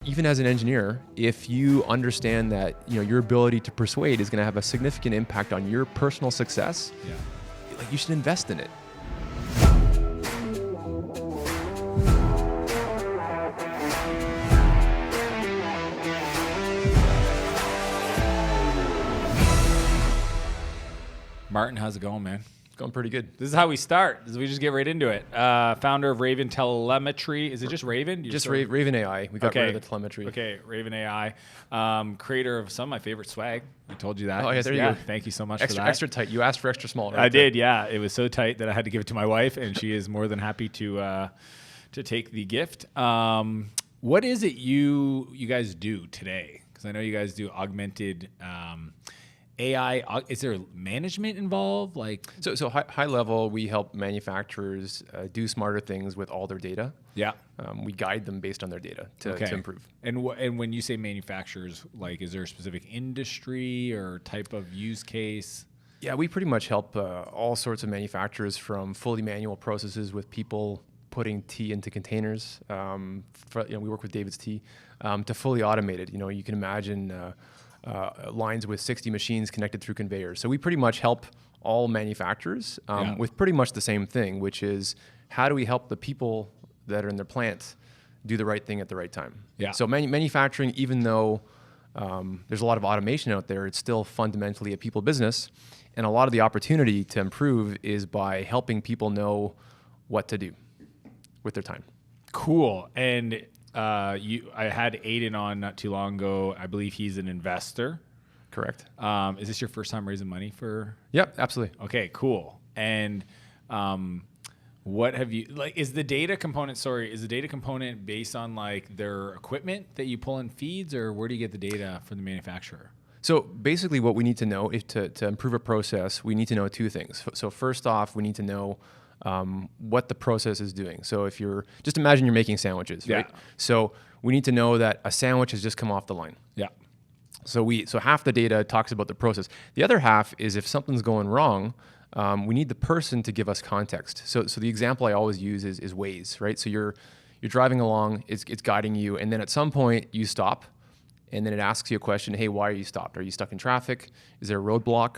even as an engineer, if you understand that your ability to persuade is going to have a significant impact on your personal success, you should invest in it. Martin, how's it going, man? Going pretty good. This is how we start. We just get right into it. Founder of Raven Telemetry. Is it just Raven? Just Raven.ai. We got rid of the telemetry. Okay, Raven.ai. Creator of some of my favorite swag. I told you that. Oh, yeah, there you go. Thank you so much for that. Extra tight. You asked for extra small, right? I did, yeah. It was so tight that I had to give it to my wife, and she is more than happy to take the gift. What is it you guys do today? Because I know you guys do augmented AI. Is there management involved? So high level, we help manufacturers do smarter things with all their data. Yeah. We guide them based on their data to improve. And when you say manufacturers, is there a specific industry or type of use case? Yeah, we pretty much help all sorts of manufacturers, from fully manual processes with people putting tea into containers. We work with David's Tea, to fully automated. You can imagine lines with 60 machines connected through conveyors. So we pretty much help all manufacturers with pretty much the same thing, which is how do we help the people that are in their plants do the right thing at the right time? Yeah. So manufacturing, even though there's a lot of automation out there, it's still fundamentally a people business. And a lot of the opportunity to improve is by helping people know what to do with their time. Cool. And I had Aiden on not too long ago. I believe he's an investor. Correct. Is this your first time raising money for? Yep, absolutely. Okay, cool. And what have you is the data component based on their equipment that you pull in feeds, or where do you get the data from the manufacturer? So basically what we need to know is to improve a process, we need to know two things. So first off, we need to know what the process is doing. So if just imagine you're making sandwiches, right? So we need to know that a sandwich has just come off the line. Yeah. So half the data talks about the process. The other half is if something's going wrong, we need the person to give us context. So the example I always use is Waze, right? So you're driving along, it's guiding you, and then at some point you stop, and then it asks you a question, hey, why are you stopped? Are you stuck in traffic? Is there a roadblock?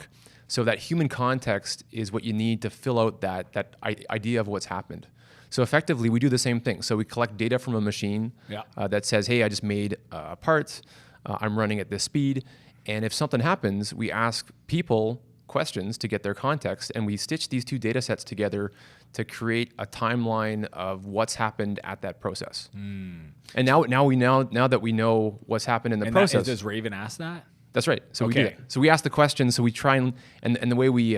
So that human context is what you need to fill out that idea of what's happened. So effectively, we do the same thing. So we collect data from a machine that says, hey, I just made a part, I'm running at this speed. And if something happens, we ask people questions to get their context, and we stitch these two data sets together to create a timeline of what's happened at that process. And now that we know what's happened in the process. Does Raven ask that? That's right. So we do that. So we ask the questions. So we try and the way we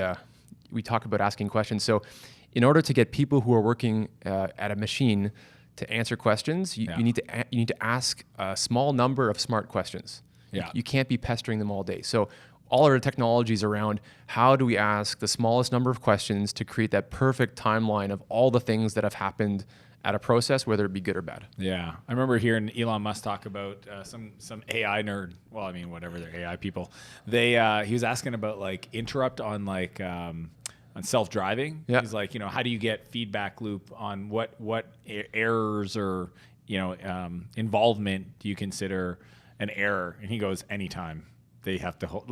talk about asking questions. So in order to get people who are working at a machine to answer questions, you need to ask a small number of smart questions. Yeah. You can't be pestering them all day. So all our technologies around how do we ask the smallest number of questions to create that perfect timeline of all the things that have happened at a process, whether it be good or bad. Yeah, I remember hearing Elon Musk talk about some AI nerd. Well, I mean, whatever, they're AI people. He was asking about interrupt on on self-driving. Yeah. He's how do you get feedback loop on what errors or involvement do you consider an error? And he goes, anytime they have to hold.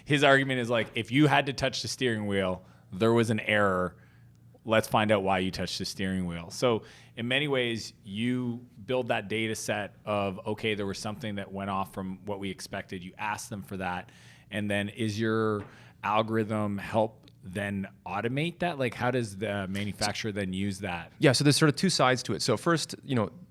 His argument is if you had to touch the steering wheel, there was an error. Let's find out why you touched the steering wheel. So in many ways, you build that data set of, okay, there was something that went off from what we expected. You ask them for that. And then is your algorithm help then automate that? How does the manufacturer then use that? Yeah, so there's sort of two sides to it. So first,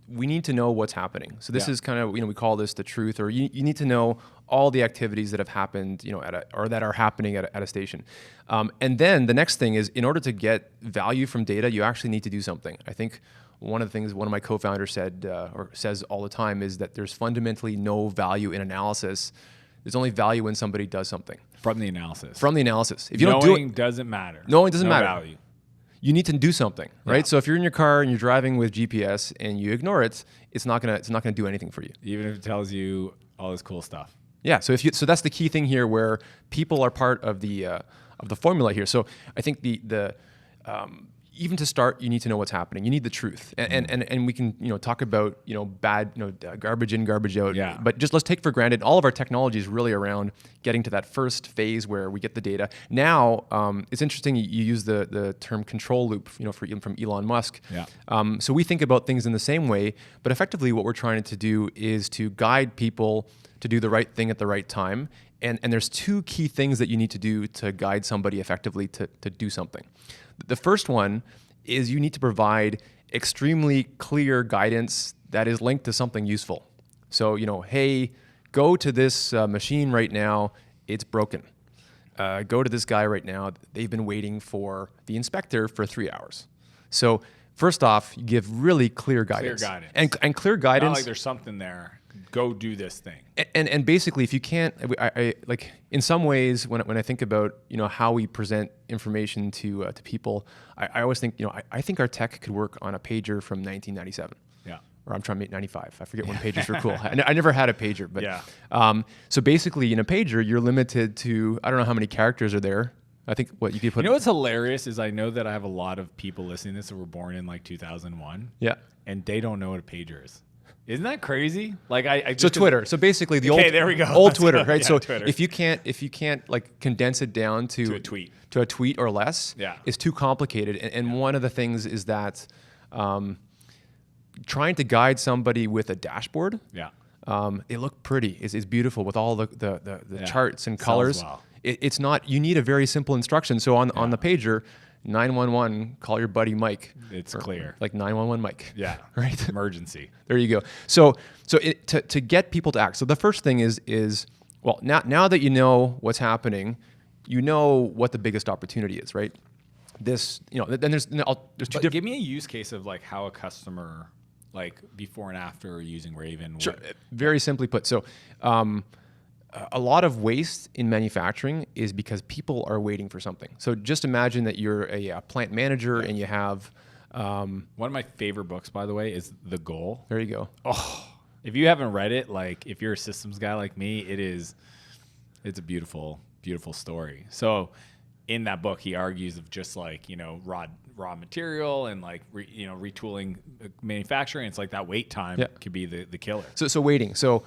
we need to know what's happening. So this is kind of, we call this the truth, or you need to know all the activities that have happened, or that are happening at a station. And then the next thing is, in order to get value from data, you actually need to do something. I think one of the things one of my co-founders said, or says all the time, is that there's fundamentally no value in analysis. There's only value when somebody does something. From the analysis. If you don't do it, doesn't matter. Knowing doesn't matter. Value. You need to do something, right? Yeah. So if you're in your car and you're driving with GPS and you ignore it, it's not gonna do anything for you. Even if it tells you all this cool stuff. Yeah. So that's the key thing here, where people are part of the formula here. So I think even to start, you need to know what's happening. You need the truth, and we can talk about bad garbage in, garbage out. Yeah. But just let's take for granted all of our technology is really around getting to that first phase where we get the data. Now it's interesting you use the term control loop, from Elon Musk. Yeah. So we think about things in the same way, but effectively what we're trying to do is to guide people to do the right thing at the right time. And there's two key things that you need to do to guide somebody effectively to do something. The first one is you need to provide extremely clear guidance that is linked to something useful. So, hey, go to this machine right now, it's broken. Go to this guy right now, they've been waiting for the inspector for 3 hours. So first off, you give really clear guidance. Clear guidance. And clear guidance. Not like there's something there. Go do this thing. And basically, if you can't, I like in some ways when I think about how we present information to people, I always think I think our tech could work on a pager from 1997. Yeah. Or I'm trying to make 95. I forget when pagers were cool. I never had a pager, but yeah. So basically, in a pager, you're limited to I don't know how many characters are there. I think what you could put. What's hilarious is I know that I have a lot of people listening to this that were born in like 2001. Yeah. And they don't know what a pager is. Isn't that crazy? Like so Twitter. So basically the there we go. old Twitter, right? Yeah, so Twitter. if you can't like condense it down to a tweet or less, it's too complicated. And one of the things is that trying to guide somebody with a dashboard. Yeah. It looked pretty. It's beautiful with all the charts and colors. Well. It's not. You need a very simple instruction. So on the pager. 911, call your buddy Mike. It's clear. Like 911 Mike. Yeah. Right? Emergency. There you go. So to get people to act. So the first thing is well, now that you know what's happening, you know what the biggest opportunity is, right? There's two different. Give me a use case of like how a customer, like before and after using Raven. Sure. Very simply put. So a lot of waste in manufacturing is because people are waiting for something. So just imagine that you're a plant manager and you have... one of my favorite books, by the way, is The Goal. There you go. Oh, if you haven't read it, like if you're a systems guy like me, it's a beautiful, beautiful story. So in that book, he argues of just like, raw material and like, retooling manufacturing. It's like that wait time could be the killer. So waiting. So...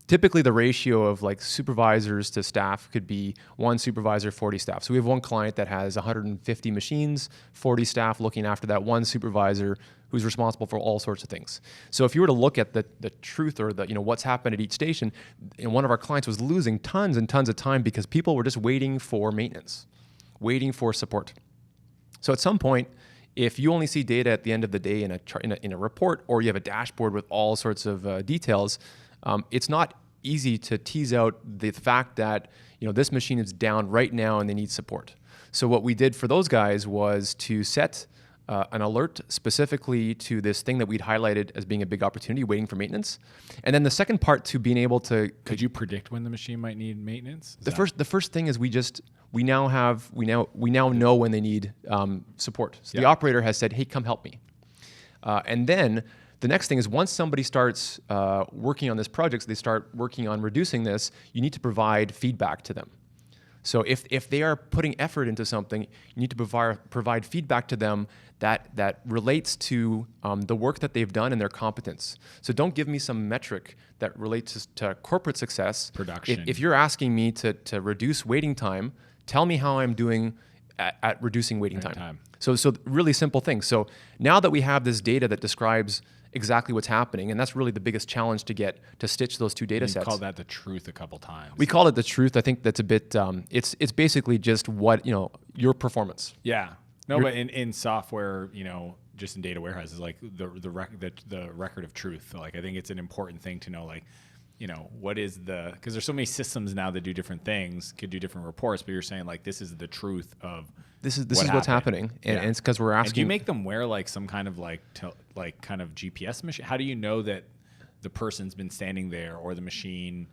typically, the ratio of like supervisors to staff could be 1 supervisor, 40 staff. So we have one client that has 150 machines, 40 staff looking after that one supervisor who's responsible for all sorts of things. So if you were to look at the truth or the what's happened at each station, one of our clients was losing tons and tons of time because people were just waiting for maintenance, waiting for support. So at some point, if you only see data at the end of the day in a report, or you have a dashboard with all sorts of details. It's not easy to tease out the fact that this machine is down right now and they need support. So what we did for those guys was to set an alert specifically to this thing that we'd highlighted as being a big opportunity, waiting for maintenance. And then the second part to being able to... Could you predict when the machine might need maintenance? The first thing is we now know when they need support. So the operator has said, hey, come help me. And then the next thing is once somebody starts working on this project, so they start working on reducing this, you need to provide feedback to them. So if they are putting effort into something, you need to provide feedback to them that relates to the work that they've done and their competence. So don't give me some metric that relates to corporate success. Production. If you're asking me to reduce waiting time, tell me how I'm doing at reducing waiting time. So really simple things. So now that we have this data that describes exactly what's happening, and that's really the biggest challenge to stitch those two data sets. You called that the truth a couple times. We call it the truth. I think that's a bit. It's basically just what your performance. Yeah. No, but in software, just in data warehouses, like the record of truth. Like I think it's an important thing to know. Like, what is because there's so many systems now that do different things, could do different reports. But you're saying like this is the truth of. This is what's happening, and it's because we're asking. And do you make them wear like some kind of kind of GPS machine? How do you know that the person's been standing there or the machine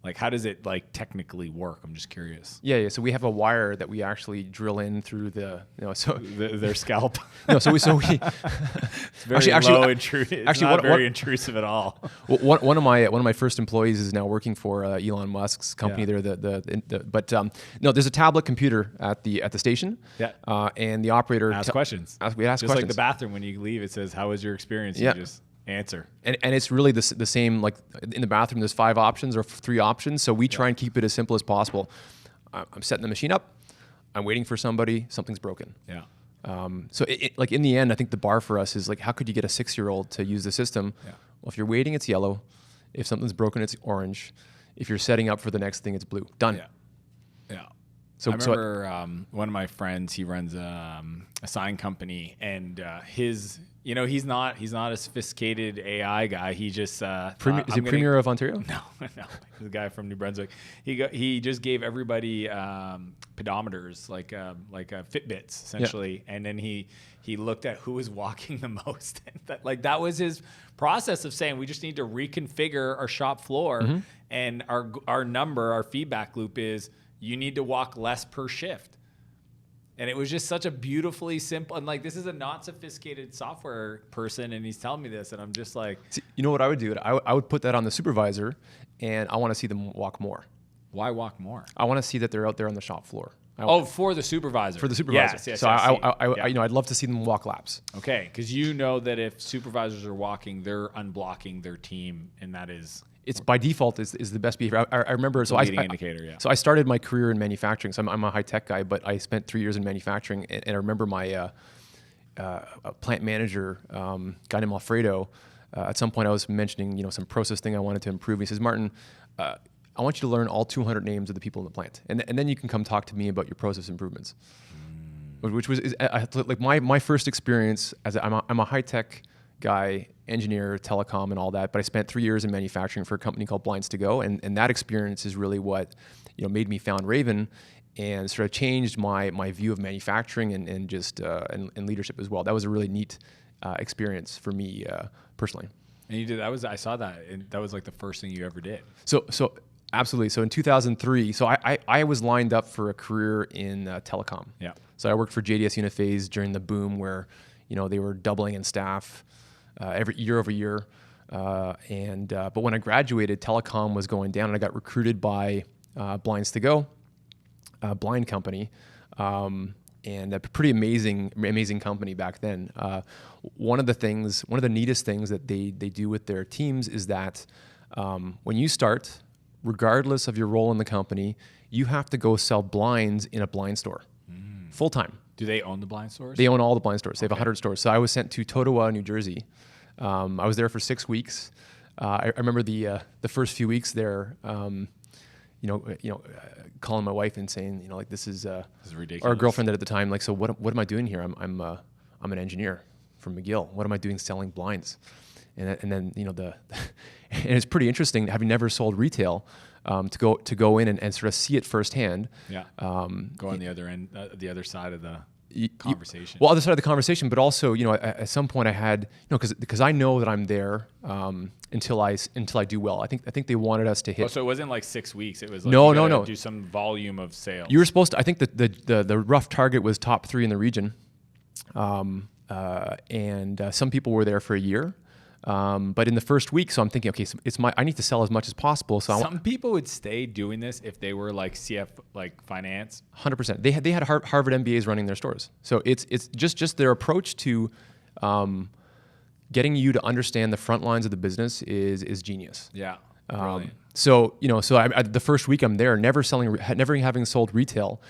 Like, how does it like technically work? I'm just curious. Yeah. So we have a wire that we actually drill in through Their scalp. No, so we It's very low intrusive. It's actually, not very intrusive at all. One of my first employees is now working for Elon Musk's company. Yeah. They're no, there's a tablet computer at the station. Yeah. And the operator Ask questions. We ask Just questions. like the bathroom when you leave, it says, "How was your experience?" Yeah. You just answer. And it's really the same, like in the bathroom, there's 5 options or 3 options. So we try and keep it as simple as possible. I'm setting the machine up. I'm waiting for somebody. Something's broken. Yeah. So like in the end, I think the bar for us is like, how could you get a 6-year-old to use the system? Yeah. Well, if you're waiting, it's yellow. If something's broken, it's orange. If you're setting up for the next thing, it's blue. Done. Yeah. Yeah. So I remember one of my friends. He runs a sign company, and his, he's not a sophisticated AI guy. He just is he Premier of Ontario? No, the guy from New Brunswick. He just gave everybody pedometers, like Fitbits essentially, and then he looked at who was walking the most. That was his process of saying, we just need to reconfigure our shop floor, and our feedback loop is, you need to walk less per shift. And it was just such a beautifully simple, and like, this is a not sophisticated software person, and he's telling me this, and I'm just like, See, you know what I would do? I would put that on the supervisor, and I want to see them walk more. why walk more? I want to see that they're out there on the shop floor. For the supervisor. For the supervisor. Yes, so yeah. I'd love to see them walk laps. Okay, because you know that if supervisors are walking, they're unblocking their team, and that is... It's by default is the best behavior. I remember. So leading indicator, yeah. So I started my career in manufacturing. So I'm a high tech guy, but I spent 3 years in manufacturing. And I remember my plant manager, guy named Alfredo. At some point, I was mentioning some process thing I wanted to improve. He says, Martin, I want you to learn all 200 names of the people in the plant, and then you can come talk to me about your process improvements. Which was like my first experience as I'm a high tech guy, engineer, telecom, and all that. But I spent 3 years in manufacturing for a company called Blinds to Go, and that experience is really what made me found Raven, and sort of changed my view of manufacturing and just and leadership as well. That was a really neat experience for me personally. And you did that. I saw that, and that was like the first thing you ever did. So absolutely. So in 2003, so I was lined up for a career in telecom. Yeah. So I worked for JDS Uniphase during the boom where they were doubling in staff. Every year over year, but when I graduated, telecom was going down, and I got recruited by Blinds to Go, a blind company, and a pretty amazing company back then. One of the neatest things that they do with their teams is that when you start, regardless of your role in the company, you have to go sell blinds in a blind store, full time. Do they own the blind stores? They own all the blind stores. They have 100 stores. So I was sent to Totowa, New Jersey. I was there for 6 weeks. I remember the first few weeks there, calling my wife and saying, like, this is ridiculous. Our girlfriend at the time, like, so what am I doing here? I'm an engineer from McGill. What am I doing selling blinds? And then and it's pretty interesting, having never sold retail, to go in and sort of see it firsthand. Yeah. Go on the other end, the other side of the conversation. Other side of the conversation, but also, at some point I had, because I know that I'm there until I do well. I think they wanted us to hit. Oh, so it wasn't like 6 weeks. It was like no. Do some volume of sales. You were supposed to. I think that the rough target was top 3 in the region, and some people were there for a year. But in the first week, so I'm thinking, okay, so I need to sell as much as possible. So some people would stay doing this if they were like CF, like finance. 100%. They had Harvard MBAs running their stores. So it's just their approach to getting you to understand the front lines of the business is genius. Yeah. Brilliant. So the first week I'm there, never having sold retail.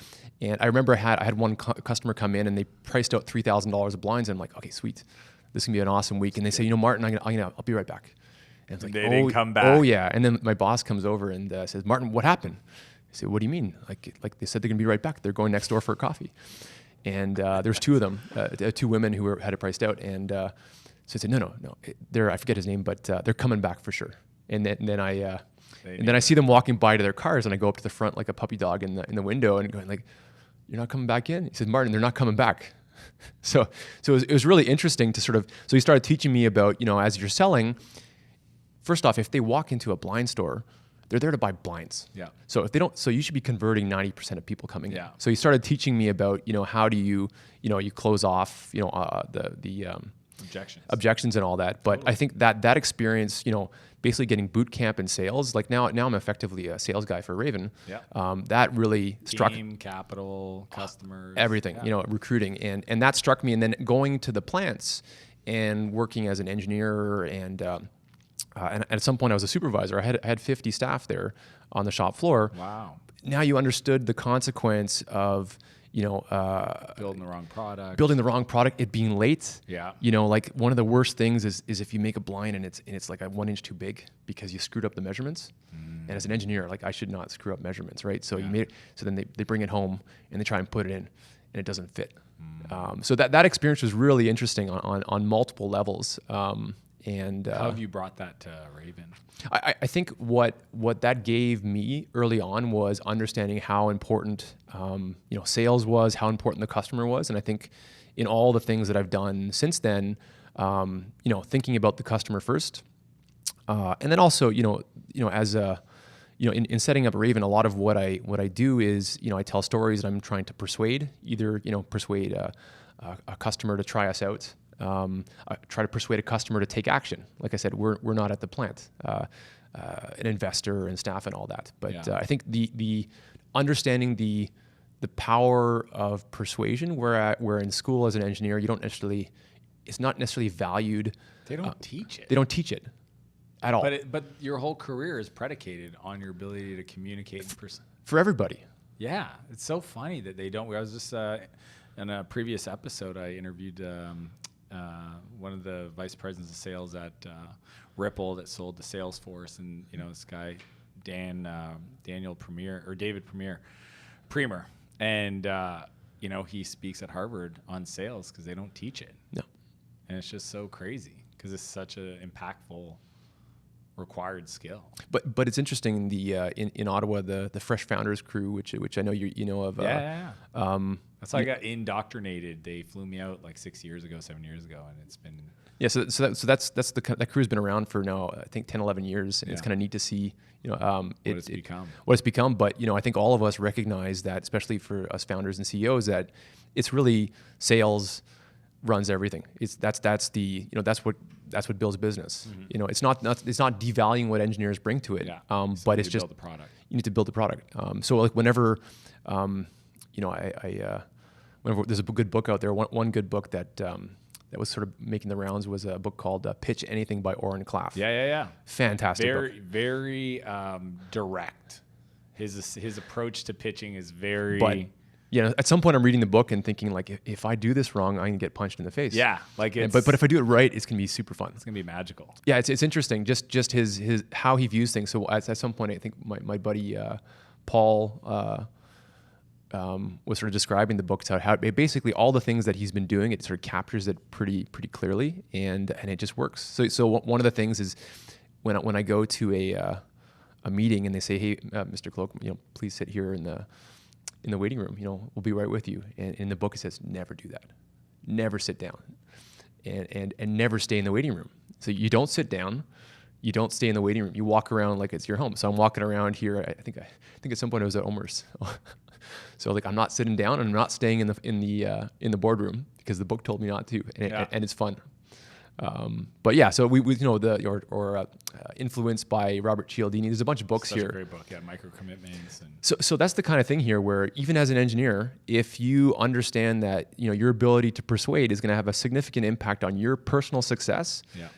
And I remember I had one customer come in and they priced out $3,000 of blinds. And I'm like, okay, sweet. This can be an awesome week. And they say, Martin, I'll be right back. And it's like, they didn't come back. Oh yeah. And then my boss comes over and says, Martin, what happened? I said, what do you mean? Like they said they're gonna be right back. They're going next door for a coffee. And there's 2 of them, 2 women who had it priced out. And so I said, no. I forget his name, but they're coming back for sure. And then I see them walking by to their cars, and I go up to the front like a puppy dog in the window and going like, you're not coming back in? He said, Martin, they're not coming back. So it was really interesting to so he started teaching me about, as you're selling, first off, if they walk into a blind store, they're there to buy blinds. Yeah. So if they don't, so you should be converting 90% of people coming Yeah. in. So he started teaching me about, how do you, you close off, the objections and all that. But I think that experience, basically getting boot camp in sales, like now I'm effectively a sales guy for Raven. Yeah. That really struck Team, capital, customers, everything, recruiting. And that struck me. And then going to the plants and working as an engineer and at some point I was a supervisor. I had 50 staff there on the shop floor. Wow. Now you understood the consequence of, building the wrong product, it being late. Yeah. Like one of the worst things is if you make a blind and it's like 1 inch too big because you screwed up the measurements. And as an engineer, like I should not screw up measurements, right? So so then they bring it home and they try and put it in and it doesn't fit. So that experience was really interesting on multiple levels. And how have you brought that to Raven? I think what that gave me early on was understanding how important sales was, how important the customer was, and I think in all the things that I've done since then, thinking about the customer first, and then also as a in setting up Raven, a lot of what I do is I tell stories and I'm trying to persuade persuade a customer to try us out. I try to persuade a customer to take action. Like I said, we're not at the plant, an investor and staff and all that. But I think the understanding the power of persuasion, where in school as an engineer, it's not necessarily valued. They don't teach it. They don't teach it at all. But your whole career is predicated on your ability to communicate in person. For everybody. Yeah, it's so funny that they don't. I was just in a previous episode, I interviewed one of the vice presidents of sales at Ripple that sold to Salesforce, and this guy David Premier, and he speaks at Harvard on sales because they don't teach it. No, and it's just so crazy because it's such an impactful required skill. But it's interesting in Ottawa the Fresh Founders crew, which I know you know of. That's how I got indoctrinated. They flew me out like 7 years ago, and it's been that crew's been around for now I think 10, 11 years, and it's kind of neat to see what it's become. But I think all of us recognize that, especially for us founders and CEOs, that it's really sales runs everything. That's what builds business. Mm-hmm. It's not devaluing what engineers bring to it. But it's just build the product. You need to build the product. So like whenever whenever there's a good book out there, one good book that was sort of making the rounds was a book called Pitch Anything by Oren Klaff. Yeah. Fantastic book. Very direct. His approach to pitching is very. But at some point I'm reading the book and thinking like, if I do this wrong, I can get punched in the face. Yeah, like it's. But if I do it right, it's gonna be super fun. It's gonna be magical. Yeah, it's interesting. Just his how he views things. So at some point, I think my buddy Paul. Was sort of describing the book, how basically all the things that he's been doing, it sort of captures it pretty clearly, and it just works. So one of the things is when I go to a meeting and they say, hey, Mr. Cloake, please sit here in the waiting room. We'll be right with you. And in the book it says, never do that, never sit down, and never stay in the waiting room. So you don't sit down. You don't stay in the waiting room. You walk around like it's your home. So I'm walking around here. I think at some point I was at Omer's. So like I'm not sitting down and I'm not staying in the boardroom because the book told me not to, and it's fun. But yeah, so we Influenced by Robert Cialdini. There's a bunch of books here. Such a great book, micro commitments. So that's the kind of thing here where even as an engineer, if you understand that your ability to persuade is going to have a significant impact on your personal success. Yeah.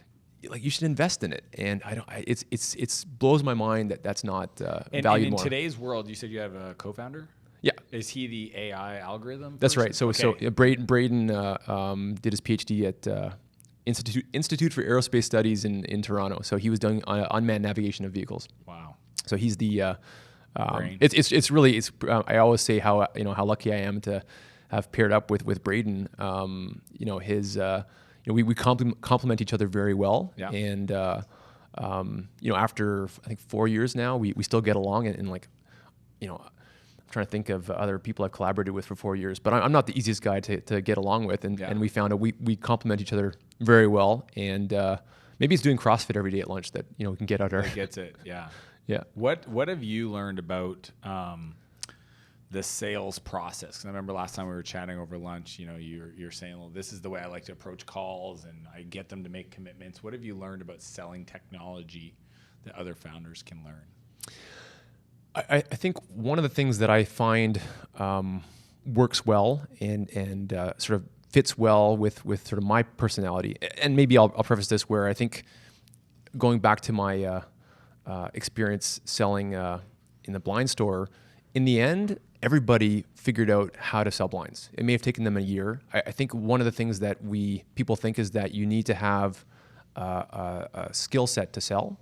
Like you should invest in it, and it's blows my mind that's not valued and in more. Today's world, you said you have a co-founder. Yeah, is he the AI algorithm? That's person? right. So Braden did his PhD at Institute for Aerospace Studies in Toronto. So he was doing unmanned navigation of vehicles. Wow. So he's the. It's really I always say how lucky I am to have paired up with Braden. We complement each other very well. Yeah. And after I think 4 years now, we still get along and I'm trying to think of other people I've collaborated with for 4 years, but I'm not the easiest guy to get along with, and we found we complement each other very well, and maybe it's doing CrossFit every day at lunch that we can get out our. He gets it, yeah. Yeah. What have you learned about the sales process? 'Cause I remember last time we were chatting over lunch, you know, you're saying, well, this is the way I like to approach calls and I get them to make commitments. What have you learned about selling technology that other founders can learn? I think one of the things that I find works well and sort of fits well with sort of my personality, and maybe I'll preface this where I think going back to my experience selling in the blind store, in the end, everybody figured out how to sell blinds. It may have taken them a year. I think one of the things that people think is that you need to have a skill set to sell.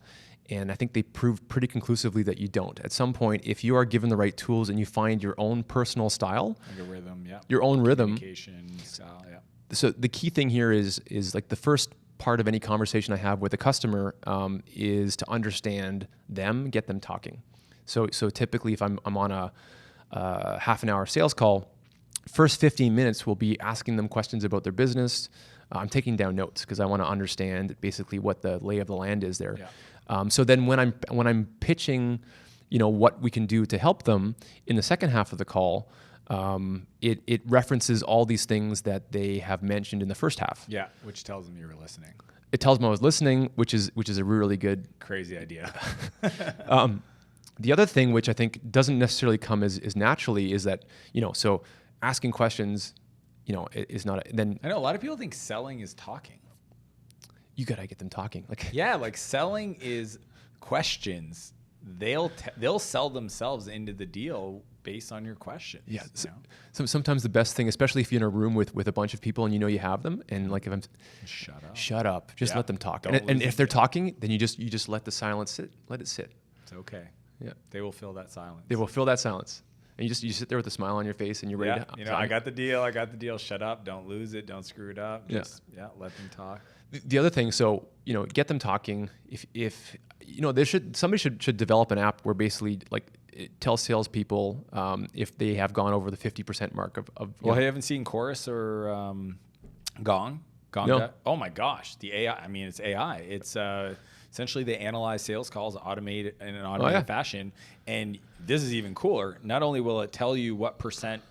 And I think they proved pretty conclusively that you don't. At some point, if you are given the right tools and you find your own personal style, Like a rhythm, yeah. your own rhythm. Communication style, yeah. So the key thing here is like the first part of any conversation I have with a customer is to understand them, get them talking. So typically, if I'm on a half an hour sales call, first 15 minutes will be asking them questions about their business. I'm taking down notes because I want to understand basically what the lay of the land is there. Yeah. So then when I'm pitching, you know, what we can do to help them in the second half of the call, it references all these things that they have mentioned in the first half. Yeah, which tells them you were listening. It tells them I was listening, which is a really good. Crazy idea. The other thing, which I think doesn't necessarily come as naturally, is that, you know, so asking questions, you know, is not then. I know a lot of people think selling is talking. You gotta get them talking. Like, Yeah, like selling is questions. They'll sell themselves into the deal based on your questions. yeah. You know? So sometimes the best thing, especially if you're in a room with a bunch of people and you know you have them, and like if I'm Shut up. just Yeah. let them talk. Don't And lose if they're it. talking, then you just let the silence sit. Let it sit. It's okay. Yeah. They will fill that silence. They will fill that silence. And you sit there with a smile on your face and you're ready Yeah, to. you know, I got the deal. Shut up. Don't lose it. Don't screw it up. Just, let them talk. The other thing, so, you know, get them talking. If you know, somebody should develop an app where basically like it tells salespeople if they have gone over the 50% mark of. Well, I haven't seen Chorus or Gong. No. Oh my gosh, the AI. I mean, it's AI. It's essentially they analyze sales calls, automate it in an automated fashion, and this is even cooler. Not only will it tell you what percent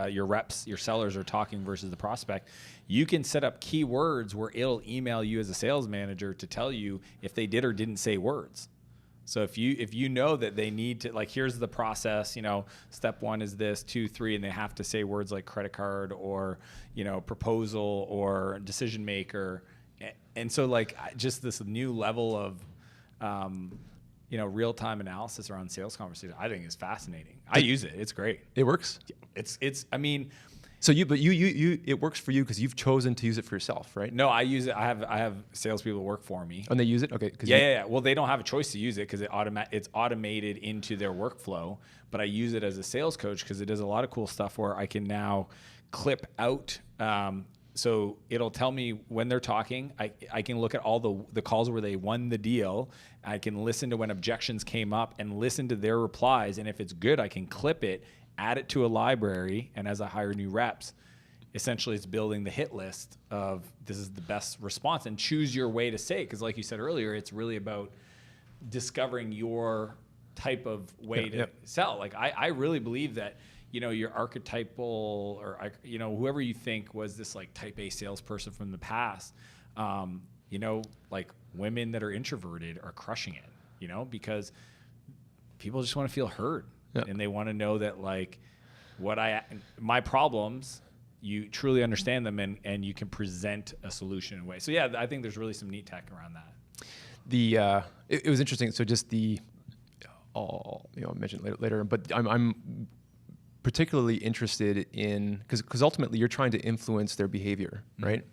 your reps, your sellers are talking versus the prospect, you can set up keywords where it'll email you as a sales manager to tell you if they did or didn't say words. So if you know that they need to, like, here's the process, you know, step 1 is this, 2, 3, and they have to say words like credit card or, you know, proposal or decision maker. And so like just this new level of, you know, real-time analysis around sales conversation, I think is fascinating. I use it. It's great. It works. I mean, So you it works for you because you've chosen to use it for yourself, right? no, I use it. I have salespeople work for me. And they use it? Okay. Yeah. Well, they don't have a choice to use it because it's automated into their workflow. But I use it as a sales coach because it does a lot of cool stuff where I can now clip out. So it'll tell me when they're talking. I can look at all the calls where they won the deal. I can listen to when objections came up and listen to their replies. And if it's good, I can clip it, add it to a library, and as I hire new reps, essentially it's building the hit list of this is the best response, and choose your way to say it. Because like you said earlier, it's really about discovering your type of way to sell. Like I really believe that, you know, your archetypal or, you know, whoever you think was this like type A salesperson from the past, you know, like women that are introverted are crushing it, you know, because people just want to feel heard. Yeah. And they want to know that like my problems, you truly understand them and you can present a solution in a way. So yeah, I think there's really some neat tech around that. It was interesting. So just I'll mention later, but I'm particularly interested in because ultimately you're trying to influence their behavior, right?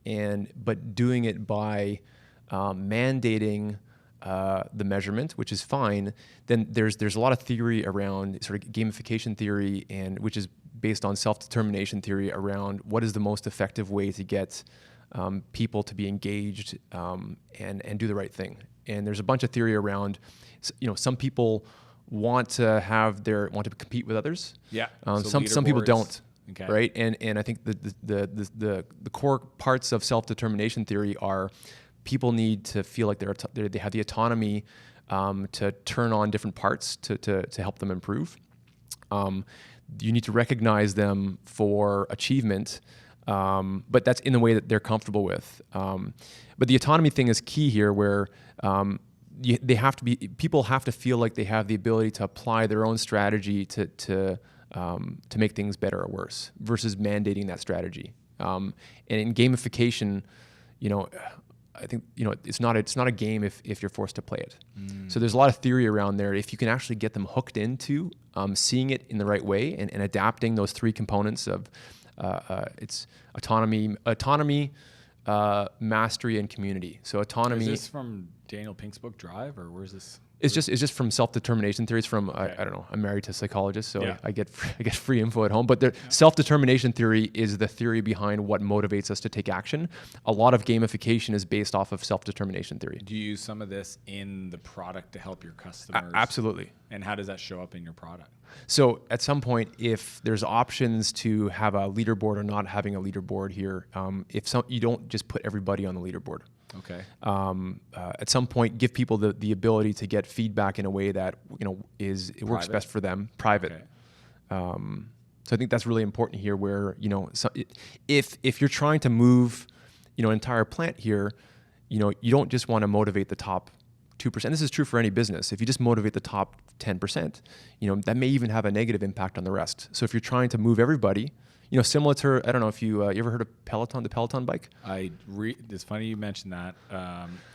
But doing it by mandating the measurement, which is fine. Then there's a lot of theory around sort of gamification theory, and which is based on self-determination theory around what is the most effective way to get people to be engaged and do the right thing. And there's a bunch of theory around, you know, some people want to compete with others. Yeah. Some people don't. Okay. Right. And I think the core parts of self-determination theory are people need to feel like they have the autonomy to turn on different parts to help them improve. You need to recognize them for achievement, but that's in the way that they're comfortable with. But the autonomy thing is key here, where people have to feel like they have the ability to apply their own strategy to make things better or worse, versus mandating that strategy. And in gamification, I think it's not a game if you're forced to play it. So there's a lot of theory around there. If you can actually get them hooked into seeing it in the right way and adapting those three components of it's autonomy, mastery, and community. So autonomy. Is this from Daniel Pink's book Drive, or where's this? It's just from self-determination theory. It's from Okay. I don't know. I'm married to a psychologist, so Yeah. I get free info at home. But the self-determination theory is the theory behind what motivates us to take action. A lot of gamification is based off of self-determination theory. Do you use some of this in the product to help your customers? Absolutely. And how does that show up in your product? So at some point, if there's options to have a leaderboard or not having a leaderboard here, you don't just put everybody on the leaderboard. Okay. At some point, give people the ability to get feedback in a way that works Private? best for them, private. Okay. So I think that's really important here. Where if you're trying to move, an entire plant here, you don't just want to motivate the top 2%. This is true for any business. If you just motivate the top 10%, that may even have a negative impact on the rest. So if you're trying to move everybody, similar to, I don't know if you ever heard of Peloton, the Peloton bike? It's funny you mentioned that.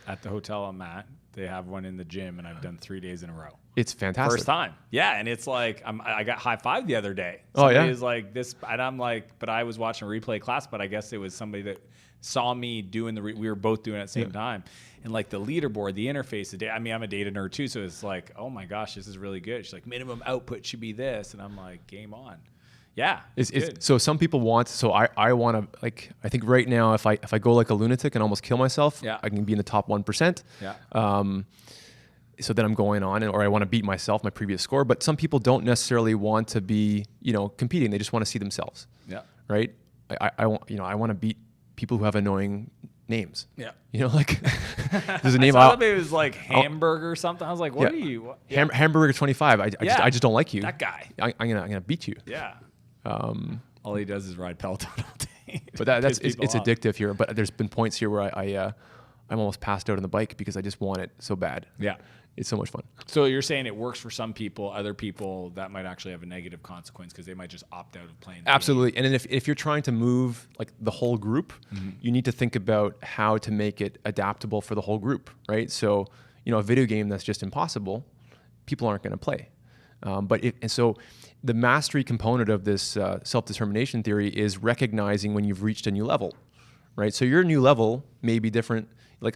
At the hotel I'm at, they have one in the gym, and I've done 3 days in a row. It's fantastic. First time. Yeah, and it's like I got high-fived the other day. Oh, yeah? Somebody was like this, and I'm like, but I was watching a replay class, but I guess it was somebody that saw me doing we were both doing it at the same time. And like the leaderboard, the interface, I'm a data nerd too, so it's like, oh my gosh, this is really good. She's like, minimum output should be this, and I'm like, game on. Yeah, so some people want. So I want to I think right now if I go like a lunatic and almost kill myself, Yeah. I can be in the top 1%. Yeah. So then I'm going on, or I want to beat myself, my previous score. But some people don't necessarily want to be competing. They just want to see themselves. Yeah. Right. I want to beat people who have annoying names. Yeah. There's a name. I thought maybe it was like Hamburger or something. I was like, what are you? What? Yeah. Hamburger 25. I just don't like you. That guy. I'm gonna beat you. Yeah. All he does is ride Peloton all day. But it's Piss people off. addictive here. But there's been points here where I'm almost passed out on the bike because I just want it so bad. Yeah. It's so much fun. So you're saying it works for some people, other people that might actually have a negative consequence because they might just opt out of playing the Absolutely. game. And then if you're trying to move like the whole group, you need to think about how to make it adaptable for the whole group, right? So, a video game that's just impossible, people aren't going to play. So the mastery component of this self-determination theory is recognizing when you've reached a new level, right? So your new level may be different. Like,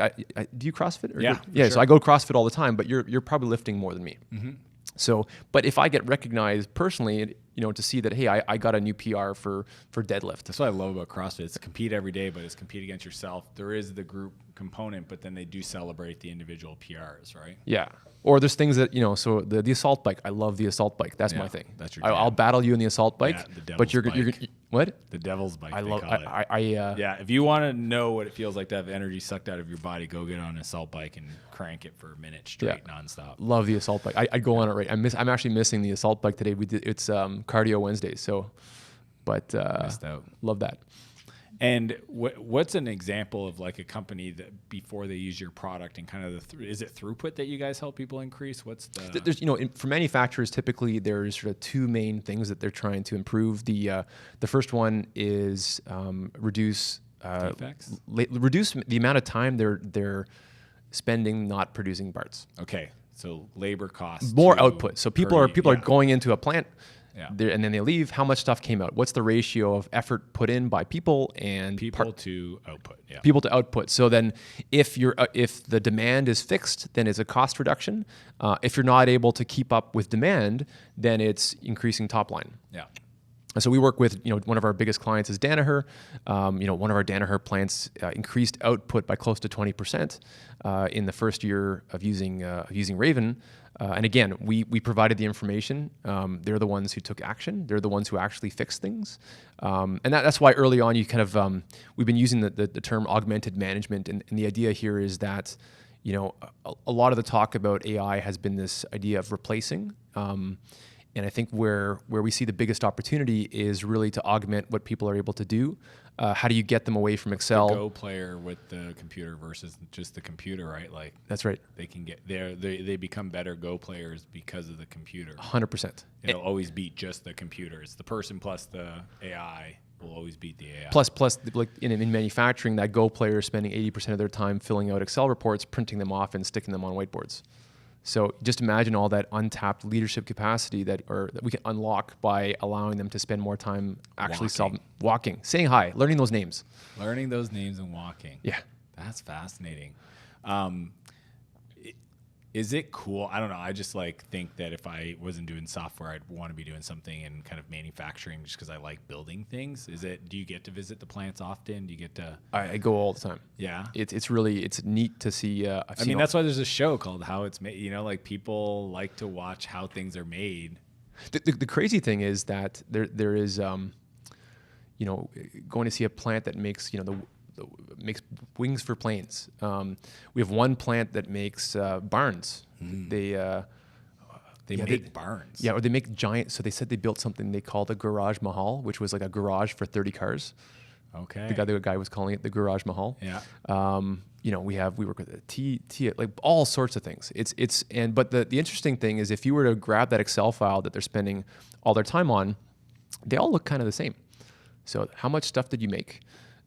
do you CrossFit? Yeah, Yeah. sure. So I go CrossFit all the time, but you're probably lifting more than me. Mm-hmm. So, but if I get recognized personally, to see that, hey, I got a new PR for deadlift. That's what I love about CrossFit. It's compete every day, but it's compete against yourself. There is the group component, but then they do celebrate the individual PRs, right? Yeah. Or there's things that, so the assault bike, I love the assault bike. That's my thing. That's your I'll jam. battle you in the assault bike, Yeah, the but devil's you're bike. what? The devil's bike. I they love, call it. yeah. If you want to know what it feels like to have energy sucked out of your body, go get on an assault bike and crank it for a minute straight, nonstop. Love the assault bike. I go on it right. I'm actually missing the assault bike today. It's cardio Wednesdays. So, but Missed out. love that. And what's an example of like a company that before they use your product and kind of is it throughput that you guys help people increase? What's the There's for manufacturers typically there's sort of two main things that they're trying to improve. The first one is reduce defects? reduce the amount of time they're spending not producing parts. Okay, so labor costs, More output. So people are yeah. going into a plant. Yeah. And then they leave. How much stuff came out? What's the ratio of effort put in by people and people to output? Yeah. people to output? So then, if the demand is fixed, then it's a cost reduction. If you're not able to keep up with demand, then it's increasing top line. Yeah. And so we work with one of our biggest clients is Danaher. One of our Danaher plants increased output by close to 20% in the first year of using Raven. And again, we provided the information. They're the ones who took action. They're the ones who actually fixed things. And that's why early on you kind of we've been using the term augmented management. And the idea here is that a lot of the talk about AI has been this idea of replacing. And I think where we see the biggest opportunity is really to augment what people are able to do. How do you get them away from Excel? The Go player with the computer versus just the computer, right? Like that's right. They can get there. They become better Go players because of the computer. 100%. It'll always beat just the computer. It's the person plus the AI will always beat the AI. Plus, like in manufacturing, that Go player is spending 80% of their time filling out Excel reports, printing them off, and sticking them on whiteboards. So just imagine all that untapped leadership capacity that we can unlock by allowing them to spend more time actually walking, saying hi, learning those names. Learning those names and walking. Yeah. That's fascinating. Is it cool? I don't know. I just think that if I wasn't doing software, I'd want to be doing something in kind of manufacturing just because I like building things. Do you get to visit the plants often? Do you get to? I go all the time. Yeah. It's neat to see. That's why there's a show called How It's Made. People like to watch how things are made. The crazy thing is that there is, going to see a plant that makes, makes wings for planes. We have one plant that makes barns. They make barns. Yeah, or they make giant. So they said they built something they called a garage mahal, which was like a garage for 30 cars. Okay. The guy was calling it the garage mahal. Yeah. We work with like all sorts of things. But the interesting thing is if you were to grab that Excel file that they're spending all their time on, they all look kind of the same. So how much stuff did you make?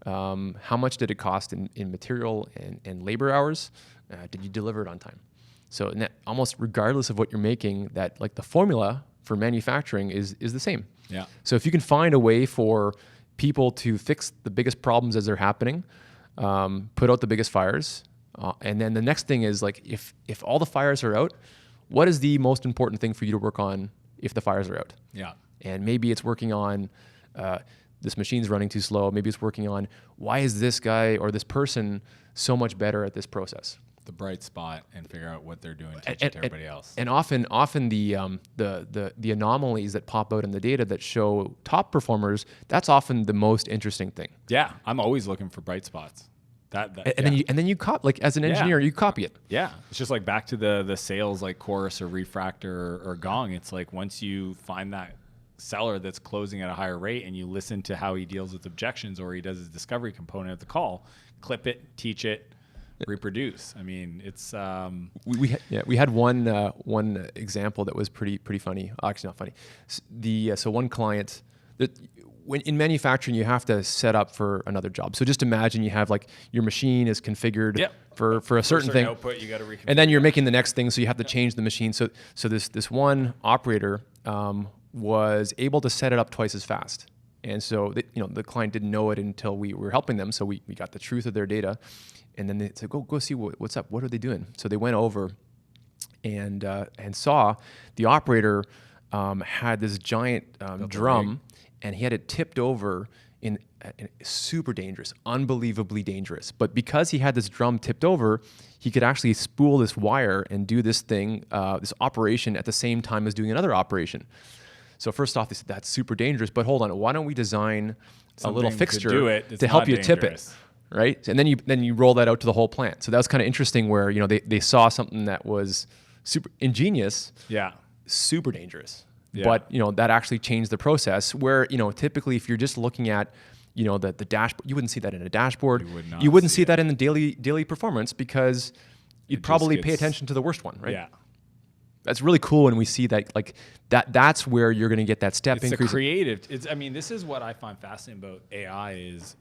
How much did it cost in material and labor hours? Did you deliver it on time? So almost regardless of what you're making, that like the formula for manufacturing is the same. Yeah. So if you can find a way for people to fix the biggest problems as they're happening, put out the biggest fires, and then the next thing is like if all the fires are out, what is the most important thing for you to work on if the fires are out? Yeah. And maybe it's working on this machine's running too slow. Maybe it's working on why is this guy or this person so much better at this process? The bright spot and figure out what they're doing, teach it to everybody else. And often the anomalies that pop out in the data that show top performers, that's often the most interesting thing. Yeah, I'm always looking for bright spots. Then you copy, like as an engineer, you copy it. Yeah, it's just like back to the sales like chorus or refractor or gong. It's like once you find that seller that's closing at a higher rate and you listen to how he deals with objections or he does his discovery component of the call, clip it, teach it, reproduce. I mean, it's we had one example that was pretty funny. Actually, not funny. So one client that when in manufacturing you have to set up for another job. So just imagine you have like your machine is configured for a certain thing, output, you got to reconfigure, and then you're making the next thing, so you have to change the machine. So this one operator was able to set it up twice as fast. And so the client didn't know it until we were helping them. So we got the truth of their data. And then they said, go see what's up. What are they doing? So they went over and saw the operator had this giant drum, and he had it tipped over in super dangerous, unbelievably dangerous. But because he had this drum tipped over, he could actually spool this wire and do this thing, this operation at the same time as doing another operation. So first off, they said, that's super dangerous, but hold on, why don't we design a little fixture to help you tip it, right? And then you roll that out to the whole plant. So that was kind of interesting where, they saw something that was super ingenious, super dangerous. Yeah. But, that actually changed the process where, typically if you're just looking at, the dashboard, you wouldn't see that in a dashboard. You wouldn't see that in the daily performance because you'd probably pay attention to the worst one, right? Yeah. That's really cool when we see that, like that's where you're going to get that step increase. It's creative. This is what I find fascinating about AI is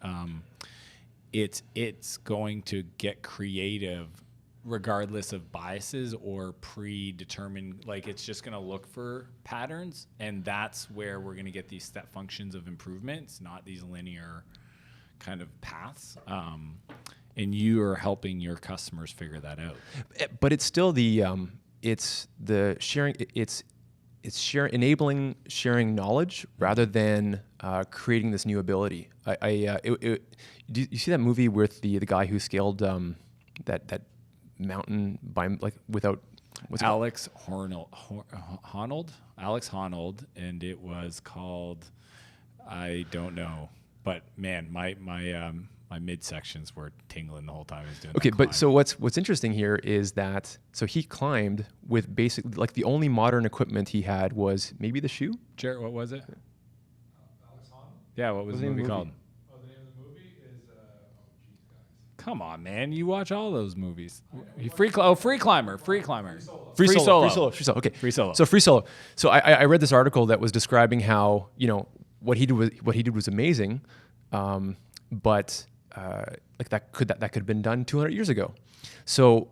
it's going to get creative regardless of biases or predetermined, like it's just going to look for patterns, and that's where we're going to get these step functions of improvements, not these linear kind of paths. And you are helping your customers figure that out. But it's still it's the sharing. It's enabling sharing knowledge rather than creating this new ability. Do you see that movie with the guy who scaled that mountain by without Alex Honnold, and it was called, I don't know, but man, my My midsections were tingling the whole time I was doing Okay, that but climb. so what's interesting here is that so he climbed with basically like the only modern equipment he had was maybe the shoe. Jared, what was it? Alex Honnold? Yeah, what was the name of movie the called? movie? Oh, the name of the movie is, geez, guys. Come on, man. You watch all those movies. Free Climber. Free Climber. Free solo. Okay. Free Solo. So free solo. So I read this article that was describing how what he did was amazing, but like that could have been done 200 years ago. So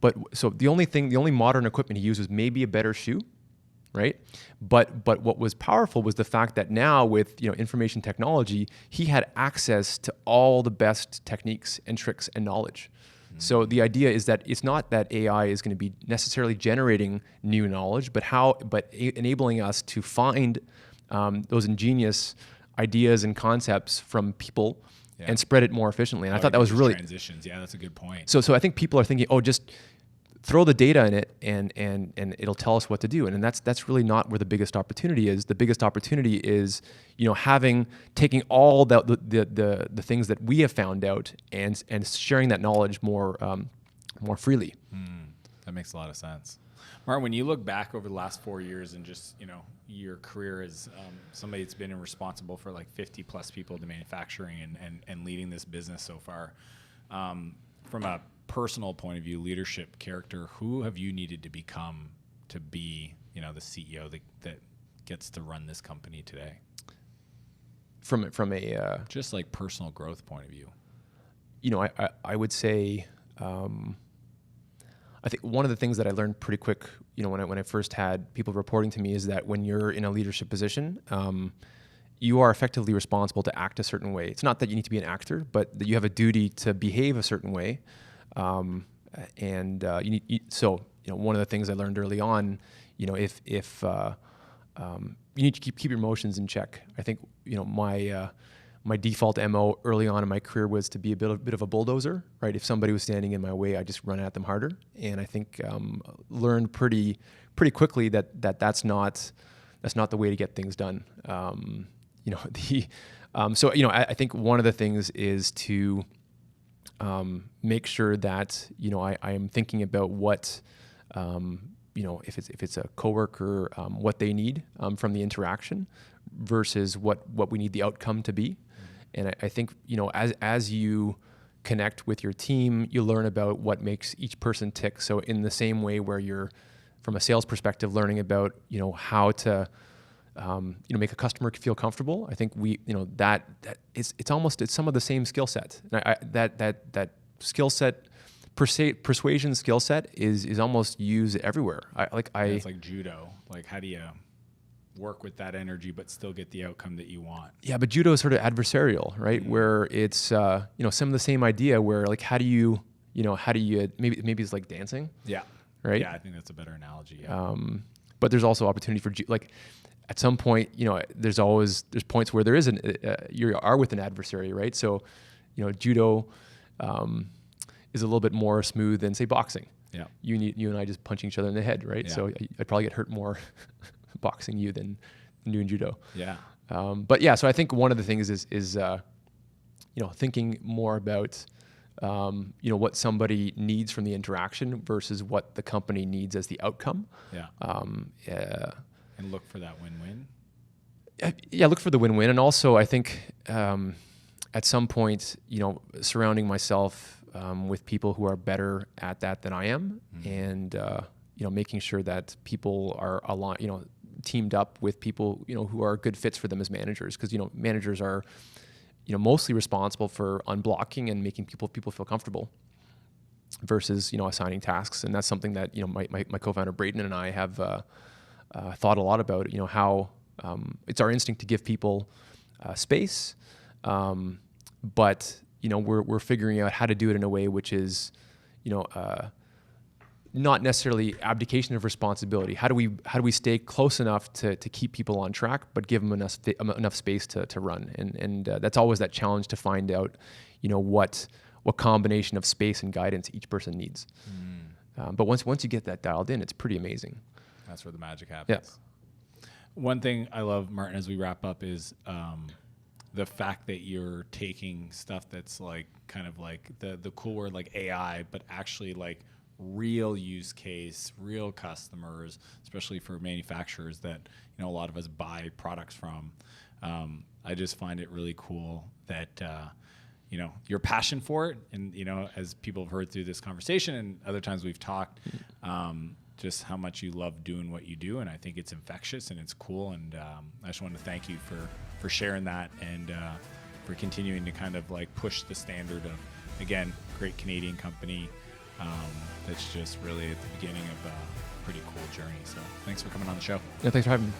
the only modern equipment he used was maybe a better shoe, right? But what was powerful was the fact that now with information technology, he had access to all the best techniques and tricks and knowledge. So the idea is that it's not that AI is going to be necessarily generating new knowledge, but enabling us to find those ingenious ideas and concepts from people and spread it more efficiently. And I thought that was really transitions. Yeah, that's a good point. So I think people are thinking, oh, just throw the data in it and it'll tell us what to do. And that's really not where the biggest opportunity is. The biggest opportunity is, taking all the things that we have found out and sharing that knowledge more freely. That makes a lot of sense. Martin, when you look back over the last 4 years and just, your career as somebody that's been responsible for like 50 plus people in the manufacturing and leading this business so far, from a personal point of view, leadership, character, who have you needed to become to be, the CEO that gets to run this company today? From a just like personal growth point of view. I would say, I think one of the things that I learned pretty quick, when I first had people reporting to me is that when you're in a leadership position, you are effectively responsible to act a certain way. It's not that you need to be an actor, but that you have a duty to behave a certain way. One of the things I learned early on, if you need to keep your emotions in check. I think my default MO early on in my career was to be a bit of a bulldozer, right? If somebody was standing in my way, I just run at them harder. And I think learned pretty quickly that's not the way to get things done. I think one of the things is to make sure that I am thinking about what if it's a coworker, what they need from the interaction versus what we need the outcome to be. And I think as you connect with your team, you learn about what makes each person tick. So in the same way where you're from a sales perspective learning about how to make a customer feel comfortable, I think it's some of the same skill set. That skill set, persuasion skill set is almost used everywhere. It's like judo. Like, how do you work with that energy but still get the outcome that you want? Yeah, but judo is sort of adversarial, right? Mm-hmm. Where it's some of the same idea. Where like how do you maybe it's like dancing. Yeah. Right. Yeah, I think that's a better analogy. Yeah. But there's also opportunity for at some point, there's points where there is you are with an adversary, right? So, judo is a little bit more smooth than say boxing. Yeah. You and I just punching each other in the head, right? Yeah. So I'd probably get hurt more boxing you than doing judo. Yeah. So I think one of the things is thinking more about what somebody needs from the interaction versus what the company needs as the outcome. Yeah. And look for that win-win. Yeah, look for the win-win, and also I think at some point, surrounding myself with people who are better at that than I am, and making sure that people are aligned, teamed up with people who are good fits for them as managers, because managers are mostly responsible for unblocking and making people feel comfortable versus assigning tasks, and that's something that my co-founder Braden and I have thought a lot about. How it's our instinct to give people space, but we're figuring out how to do it in a way which is not necessarily abdication of responsibility. How do we stay close enough to keep people on track, but give them enough space to run? And that's always that challenge to find out, what combination of space and guidance each person needs. But once you get that dialed in, it's pretty amazing. That's where the magic happens. Yeah. One thing I love, Martin, as we wrap up is the fact that you're taking stuff that's like kind of like the cool word like AI, but actually like real use case, real customers, especially for manufacturers that, you know, a lot of us buy products from. I just find it really cool that, you know, your passion for it. And, you know, as people have heard through this conversation and other times we've talked, just how much you love doing what you do. And I think it's infectious and it's cool. And I just want to thank you for sharing that and for continuing to kind of like push the standard of, again, great Canadian company that's just really at the beginning of a pretty cool journey. So thanks for coming on the show. Yeah, thanks for having me.